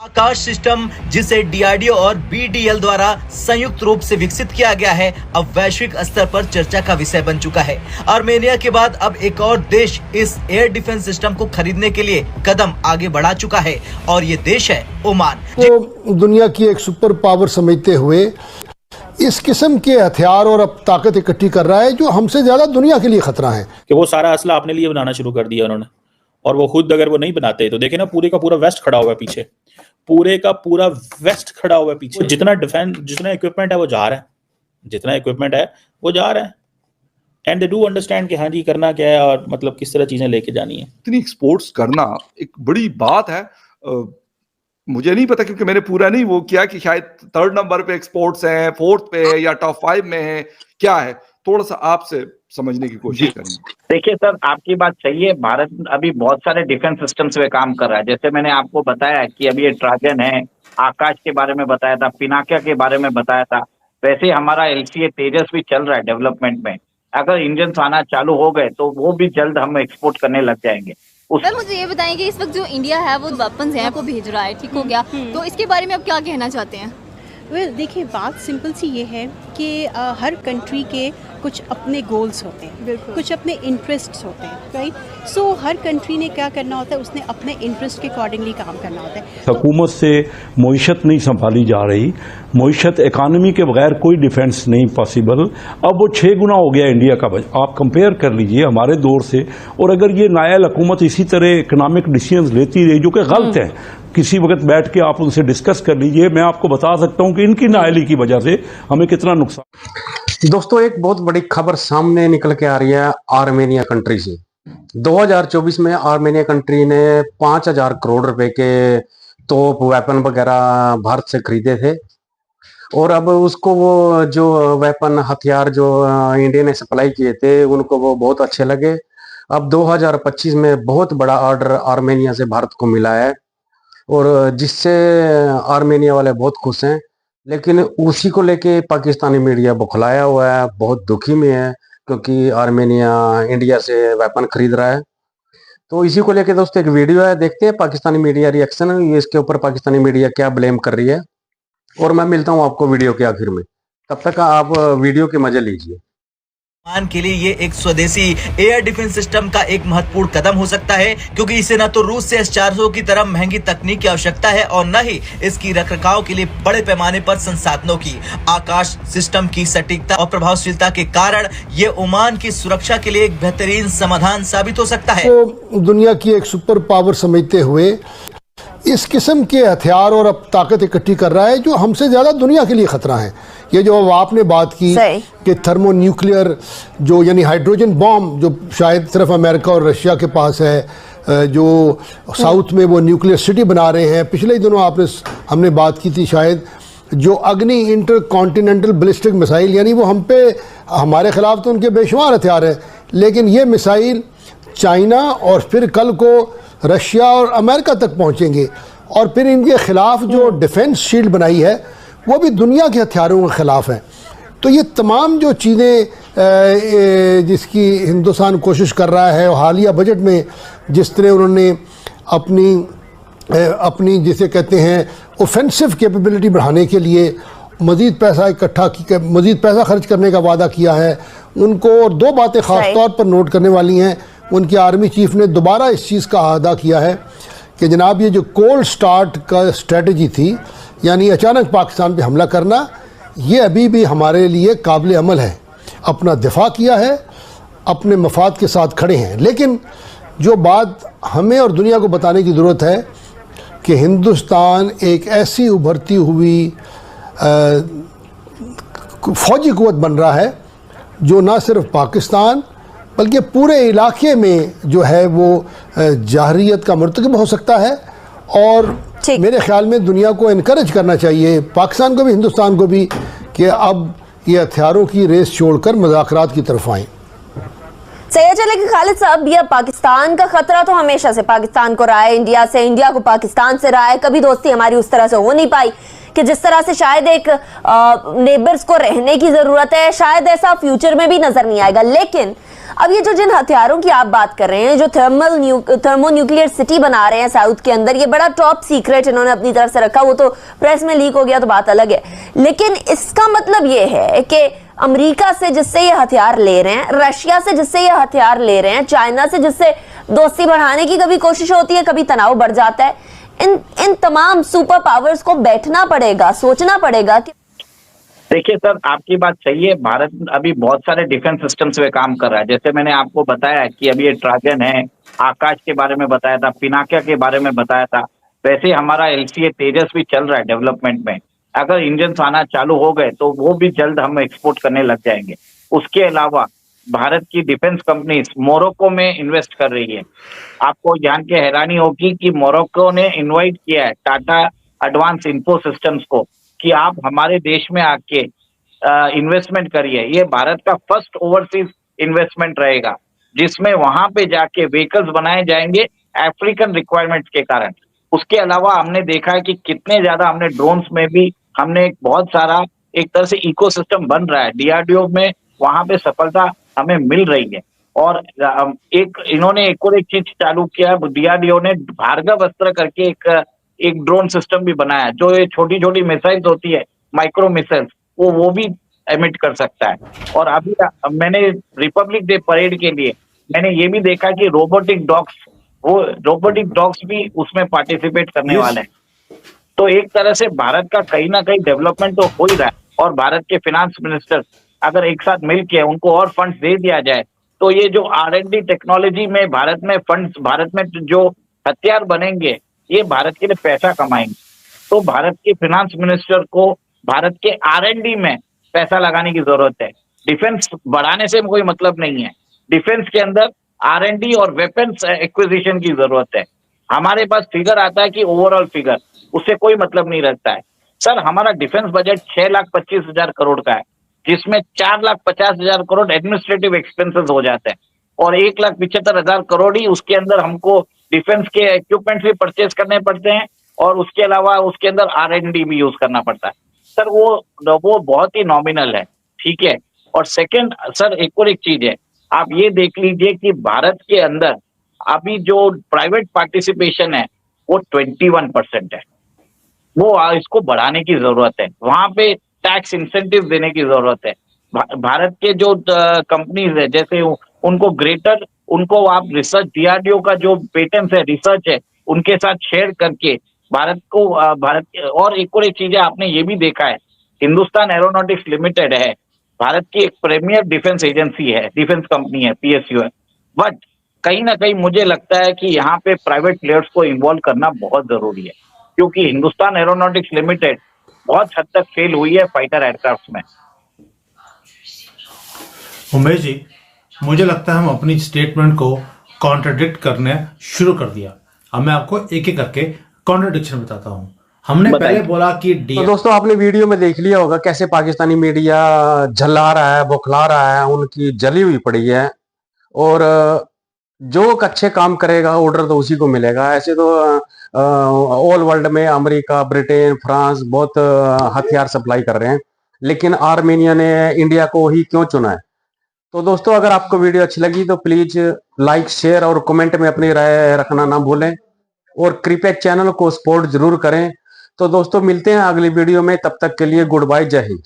आकाश system, जिसे DRDO और BDL द्वारा संयुक्त रूप से विकसित किया गया है, अब वैश्विक स्तर पर चर्चा का विषय बन चुका है। आर्मेनिया के बाद अब एक और देश इस एयर डिफेंस सिस्टम को खरीदने के लिए कदम आगे बढ़ा चुका है और ये देश है ओमान। तो दुनिया की एक सुपर पावर समझते हुए इस किस्म के हथियार और अब ताकत इकट्ठी कर रहा है जो हमसे ज्यादा दुनिया के लिए खतरा है। कि वो सारा असला अपने लिए बनाना शुरू कर दिया उन्होंने, और वो खुद अगर वो नहीं बनाते तो देखे ना, पूरे का पूरा वेस्ट खड़ा हुआ है पीछे, पूरे का पूरा वेस्ट खड़ा हुआ है पीछे। जितना डिफेंस, जितना इक्विपमेंट है वो जा रहा है, जितना इक्विपमेंट है वो जा रहा है। एंड दे डू अंडरस्टैंड कि हाँ जी करना क्या है और मतलब किस तरह चीजें लेके जानी है। इतनी एक्सपोर्ट्स करना एक बड़ी बात है। मुझे नहीं पता क्योंकि मैंने पूरा नहीं वो किया कि शायद 3rd नंबर पे एक्सपोर्ट्स हैं, 4th पे है या टॉप 5 में है, क्या है, थोड़ा सा आपसे समझने की कोशिश करेंगे। देखिए सर, आपकी बात सही है। भारत अभी बहुत सारे डिफेंस सिस्टम्स पे काम कर रहा है। जैसे मैंने आपको बताया कि अभी ये ट्राजन है, आकाश के बारे में बताया था, पिनाका के बारे में बताया था। वैसे हमारा LCA तेजस भी चल रहा है डेवलपमेंट में। अगर इंजन आना चालू हो गए तो वो भी जल्द हम एक्सपोर्ट करने लग जाएंगे। सर मुझे ये बताएं कि इस वक्त जो इंडिया है वो वेपन्स हैं वो भेज रहा है, ठीक हो गया, तो इसके बारे में आप क्या कहना चाहते हैं? देखिए बात सिंपल सी ये है कि हर कंट्री के कुछ अपने गोल्स होते हैं, कुछ अपने इंटरेस्ट्स होते हैं, राइट। सो हर कंट्री ने क्या करना होता है, उसने अपने इंटरेस्ट के अकॉर्डिंगली काम करना होता है। हुकूमत से मईशत नहीं संभाली जा रही, मईशत इकानमी के बगैर कोई डिफेंस नहीं पॉसिबल। अब वो 6 गुना हो गया इंडिया का बजट। आप कंपेयर कर लीजिए हमारे दौर से, और अगर ये नायल हुकूमत इसी तरह इकनॉमिक डिसीजंस लेती रही जो कि गलत हैं, किसी वक्त बैठ के आप उनसे डिस्कस कर लीजिए, मैं आपको बता सकता हूं कि इनकी नाअहली की वजह से हमें कितना नुकसान। दोस्तों एक बहुत बड़ी खबर सामने निकल के आ रही है आर्मेनिया कंट्री से। 2024 में आर्मेनिया कंट्री ने 5000 करोड़ रुपए के तोप, वेपन वगैरह भारत से खरीदे थे, और अब उसको वो जो वेपन हथियार जो इंडिया ने सप्लाई किए थे उनको वो बहुत अच्छे लगे। अब 2025 में बहुत बड़ा ऑर्डर आर्मेनिया से भारत को मिला है, और जिससे आर्मेनिया वाले बहुत खुश हैं। लेकिन उसी को लेके पाकिस्तानी मीडिया बौखलाया हुआ है, बहुत दुखी में है, क्योंकि आर्मेनिया इंडिया से वेपन खरीद रहा है। तो इसी को लेके दोस्तों एक वीडियो है, देखते हैं पाकिस्तानी मीडिया रिएक्शन, इसके ऊपर पाकिस्तानी मीडिया क्या ब्लेम कर रही है, और मैं मिलता हूँ आपको वीडियो के आखिर में। तब तक आप वीडियो के मजे लीजिए। ओमान के लिए ये एक स्वदेशी एयर डिफेंस सिस्टम का एक महत्वपूर्ण कदम हो सकता है, क्योंकि इसे न तो रूस से S-400 की तरह महंगी तकनीक की आवश्यकता है और न ही इसकी रखरखाव के लिए बड़े पैमाने पर संसाधनों की। आकाश सिस्टम की सटीकता और प्रभावशीलता के कारण ये ओमान की सुरक्षा के लिए एक बेहतरीन समाधान साबित हो सकता है। तो दुनिया की एक सुपर पावर समझते हुए इस किस्म के हथियार और अब ताकत इकट्ठी कर रहा है जो हमसे ज्यादा दुनिया के लिए खतरा है। ये जो आपने बात की कि थर्मोन्यूक्लियर जो यानी हाइड्रोजन बॉम्ब जो शायद सिर्फ अमेरिका और रशिया के पास है, जो साउथ में वो न्यूक्लियर सिटी बना रहे हैं। पिछले ही दिनों हमने बात की थी शायद, जो अग्नि इंटर कॉन्टिनेंटल बैलिस्टिक मिसाइल, यानी वो हम पे हमारे खिलाफ तो उनके बेशुमार हथियार हैं, लेकिन ये मिसाइल चाइना और फिर कल को रशिया और अमेरिका तक पहुंचेंगे, और फिर इनके खिलाफ जो डिफेंस शील्ड बनाई है वो भी दुनिया के हथियारों के खिलाफ है। तो ये तमाम जो चीज़ें जिसकी हिंदुस्तान कोशिश कर रहा है, और हालिया बजट में जिस तरह उन्होंने अपनी जिसे कहते हैं ऑफेंसिव कैपेबिलिटी बढ़ाने के लिए मज़ीद पैसा खर्च करने का वादा किया है उनको, और 2 बातें ख़ास तौर पर नोट करने वाली हैं। उनकी आर्मी चीफ ने दोबारा इस चीज़ का अदा किया है कि जनाब ये जो कोल्ड स्टार्ट का स्ट्रेटजी थी, यानी अचानक पाकिस्तान पे हमला करना, ये अभी भी हमारे लिए काबिल अमल है। अपना दिफा किया है, अपने मफाद के साथ खड़े हैं। लेकिन जो बात हमें और दुनिया को बताने की ज़रूरत है कि हिंदुस्तान एक ऐसी उभरती हुई फौजी कुव्वत बन रहा है जो ना सिर्फ पाकिस्तान बल्कि पूरे इलाके में जो है वो जाहरियत का मर्तकब हो सकता है। और मेरे ख्याल में दुनिया को इनकरेज करना चाहिए, पाकिस्तान को भी हिंदुस्तान को भी, कि अब ये हथियारों की रेस छोड़कर मुज़ाकरात की तरफ आएँ। सही चले कि खालिद साहब, यह पाकिस्तान का खतरा तो हमेशा से पाकिस्तान को रहा है, इंडिया को पाकिस्तान से रहा है। कभी दोस्ती हमारी उस तरह से हो नहीं पाई कि जिस तरह से शायद एक नेबर्स को रहने की जरूरत है, शायद ऐसा फ्यूचर में भी नजर नहीं आएगा। लेकिन अब ये जो जिन हथियारों की आप बात कर रहे हैं, जो थर्मोन्यूक्लियर सिटी बना रहे हैं साउथ के अंदर, ये बड़ा टॉप सीक्रेट इन्होंने अपनी तरफ से रखा, वो तो प्रेस में लीक हो गया तो बात अलग है। लेकिन इसका मतलब ये है कि अमेरिका से जिससे ये हथियार ले रहे हैं, रशिया से जिससे ये हथियार ले रहे हैं, चाइना से जिससे दोस्ती बढ़ाने की कभी कोशिश होती है, कभी तनाव बढ़ जाता है, इन तमाम सुपर पावर्स को बैठना पड़ेगा, सोचना पड़ेगा कि देखिए सर, आपकी बात सही है। भारत अभी बहुत सारे डिफेंस सिस्टम्स पे काम कर रहा है। जैसे मैंने आपको बताया कि अभी ये ट्राजन है, आकाश के बारे में बताया था, पिनाका के बारे में बताया था। वैसे हमारा LCA तेजस भी चल रहा है डेवलपमेंट में। अगर इंजन आना चालू हो गए तो वो भी जल्द हम एक्सपोर्ट करने लग जाएंगे। उसके अलावा भारत की डिफेंस कंपनीज मोरक्को में इन्वेस्ट कर रही है। आपको जान के हैरानी होगी कि मोरक्को ने इन्वाइट किया है टाटा एडवांस इंफो सिस्टम्स को कि आप हमारे देश में आके इन्वेस्टमेंट करिए। ये भारत का फर्स्ट ओवरसीज इन्वेस्टमेंट रहेगा, जिसमें वहां पे जाके व्हीकल्स बनाए जाएंगे अफ्रीकन रिक्वायरमेंट्स के कारण। उसके अलावा हमने देखा है कि कितने ज्यादा हमने ड्रोन्स में भी हमने एक बहुत सारा एक तरह से इकोसिस्टम बन रहा है। DRDO में वहां पे सफलता हमें मिल रही है। और एक इन्होंने एक और एक चीज चालू किया है, DRDO ने भार्गव अस्त्र करके एक ड्रोन सिस्टम भी बनाया, जो ये छोटी छोटी मिसाइल्स होती है, माइक्रो मिसाइल्स, वो भी एमिट कर सकता है। और अभी मैंने रिपब्लिक डे परेड के लिए मैंने ये भी देखा कि रोबोटिक डॉग्स भी उसमें पार्टिसिपेट करने वाले हैं। तो एक तरह से भारत का कहीं ना कहीं डेवलपमेंट तो हो ही रहा है। और भारत के फिनांस मिनिस्टर अगर एक साथ मिलके उनको और फंड्स दे दिया जाए तो ये जो R&D टेक्नोलॉजी में भारत में फंड्स, भारत में जो हथियार बनेंगे, ये भारत के लिए पैसा कमाएंगे। तो भारत के फिनांस मिनिस्टर को भारत के R&D में पैसा लगाने की जरूरत है। डिफेंस बढ़ाने से कोई मतलब नहीं है। डिफेंस के अंदर R&D और वेपन्स एक्विजिशन की जरूरत है। हमारे पास फिगर आता है कि ओवरऑल फिगर, उससे कोई मतलब नहीं रखता है। सर, हमारा डिफेंस बजट 6,25,000 करोड़ का है, जिसमें 4,50,000 करोड़ एडमिनिस्ट्रेटिव एक्सपेंसेस हो जाते हैं और 1,75,000 करोड़ ही उसके अंदर हमको डिफेंस के इक्विपमेंट भी परचेज करने पड़ते हैं और उसके अलावा उसके अंदर R&D भी यूज करना पड़ता है। सर, वो बहुत ही नॉमिनल है, ठीक है। और सेकंड सर, एक और एक चीज है, आप ये देख लीजिए कि भारत के अंदर अभी जो प्राइवेट पार्टिसिपेशन है वो 21% है। वो इसको बढ़ाने की जरूरत है। वहां पे टैक्स इंसेंटिव देने की जरूरत है। भारत के जो कंपनीज है, जैसे उनको आप रिसर्च, DRDO का जो पेटेंट्स है, रिसर्च है, उनके साथ शेयर करके भारत और एक चीज है, आपने ये भी देखा है, हिंदुस्तान एरोनॉटिक्स लिमिटेड है, भारत की एक प्रीमियर डिफेंस एजेंसी है, डिफेंस कंपनी है, PSU है। बट कहीं ना कहीं मुझे लगता है कि यहाँ पे प्राइवेट प्लेयर्स को इन्वॉल्व करना बहुत जरूरी है, क्योंकि हिंदुस्तान एरोनॉटिक्स लिमिटेड बहुत हद तक फेल हुई है फाइटर एयरक्राफ्ट में। उमेश जी, मुझे लगता है हम अपनी स्टेटमेंट को कॉन्ट्रडिक्ट करने शुरू कर दिया। अब मैं आपको एक एक करके कॉन्ट्रडिक्शन बताता हूँ। हमने पहले बोला कि तो दोस्तों, आपने वीडियो में देख लिया होगा कैसे पाकिस्तानी मीडिया झल्ला रहा है, बौखला रहा है, उनकी जली हुई पड़ी है। और जो अच्छे काम करेगा ऑर्डर तो उसी को मिलेगा। ऐसे तो ऑल वर्ल्ड में अमेरिका, ब्रिटेन, फ्रांस बहुत हथियार सप्लाई कर रहे हैं, लेकिन आर्मेनिया ने इंडिया को ही क्यों चुना है? तो दोस्तों, अगर आपको वीडियो अच्छी लगी तो प्लीज लाइक, शेयर और कमेंट में अपनी राय रखना ना भूलें और कृपया चैनल को सपोर्ट जरूर करें। तो दोस्तों, मिलते हैं अगली वीडियो में, तब तक के लिए गुड बाय, जय हिंद।